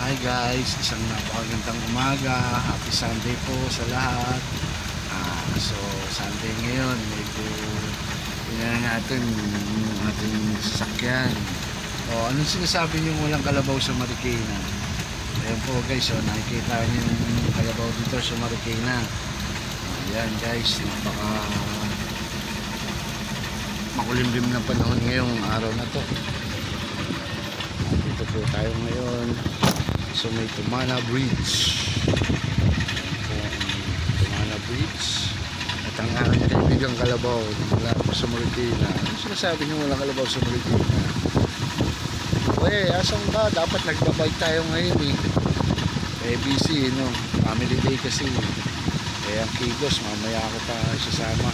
Hi guys, isang napakagandang umaga. Happy Sunday po sa lahat. So Sunday ngayon, medyo tingnan natin yung ating sasakyan. Anong sinasabi niyo walang kalabaw sa Marikina? Ayan po guys, nakikita niyo yung kalabaw dito sa Marikina. Ayan guys, napaka makulimlim na panahon ngayong araw na to. Dito po tayo ngayon so may Tumana Bridge. Tumana Bridge at ang aking kaibigang kalabaw mula po sa Marikina. Ano sinasabi niyo walang kalabaw sa Marikina? Asan ba? Dapat nagbabike tayo ngayon busy no? Family day kasi kaya ang Kigos mamaya ako pa isasama.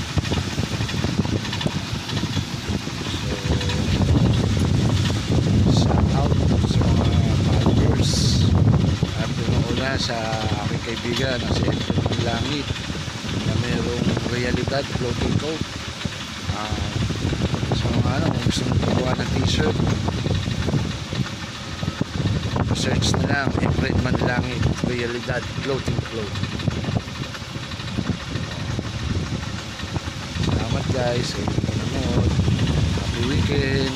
Sa aking kaibigan na si Edwin ng Langit na mayroong realidad floating coat. So kung gusto nyo pagawa ng t-shirt, search na lang Edwin ng Langit realidad floating coat. Salamat guys sa inyong panonood. Happy weekend.